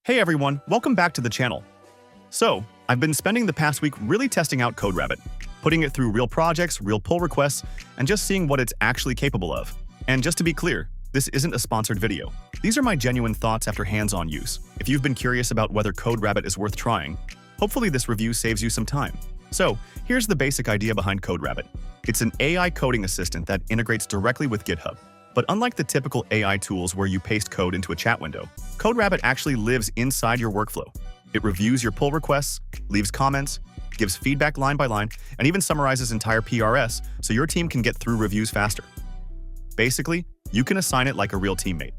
Hey everyone, welcome back to the channel. So, I've been spending the past week really testing out CodeRabbit, putting it through real projects, real pull requests, and just seeing what it's actually capable of. And just to be clear, this isn't a sponsored video. These are my genuine thoughts after hands-on use. If you've been curious about whether CodeRabbit is worth trying, hopefully this review saves you some time. So, here's the basic idea behind CodeRabbit. It's an AI coding assistant that integrates directly with GitHub. But unlike the typical AI tools where you paste code into a chat window, CodeRabbit actually lives inside your workflow. It reviews your pull requests, leaves comments, gives feedback line by line, and even summarizes entire PRs so your team can get through reviews faster. Basically, you can assign it like a real teammate.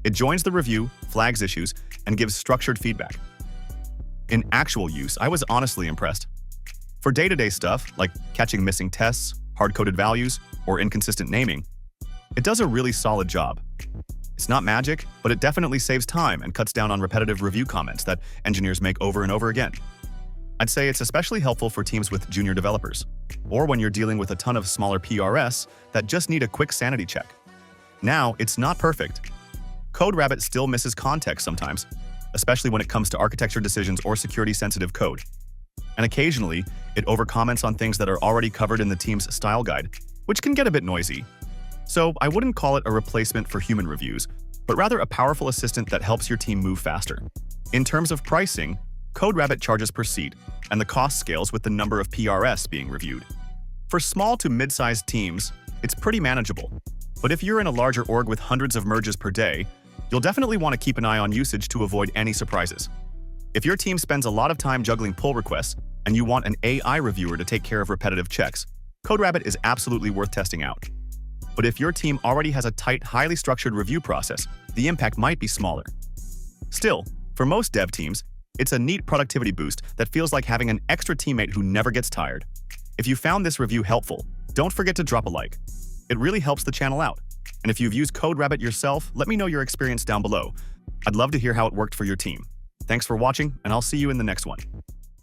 It joins the review, flags issues, and gives structured feedback. In actual use, I was honestly impressed. For day-to-day stuff, like catching missing tests, hard-coded values, or inconsistent naming, it does a really solid job. It's not magic, but it definitely saves time and cuts down on repetitive review comments that engineers make over and over again. I'd say it's especially helpful for teams with junior developers, or when you're dealing with a ton of smaller PRs that just need a quick sanity check. Now, it's not perfect. CodeRabbit still misses context sometimes, especially when it comes to architecture decisions or security-sensitive code. And occasionally, it overcomments on things that are already covered in the team's style guide, which can get a bit noisy. So I wouldn't call it a replacement for human reviews, but rather a powerful assistant that helps your team move faster. In terms of pricing, CodeRabbit charges per seat, and the cost scales with the number of PRs being reviewed. For small to mid-sized teams, it's pretty manageable. But if you're in a larger org with hundreds of merges per day, you'll definitely want to keep an eye on usage to avoid any surprises. If your team spends a lot of time juggling pull requests, and you want an AI reviewer to take care of repetitive checks, CodeRabbit is absolutely worth testing out. But if your team already has a tight, highly structured review process, the impact might be smaller. Still, for most dev teams, it's a neat productivity boost that feels like having an extra teammate who never gets tired. If you found this review helpful, don't forget to drop a like. It really helps the channel out. And if you've used CodeRabbit yourself, let me know your experience down below. I'd love to hear how it worked for your team. Thanks for watching, and I'll see you in the next one.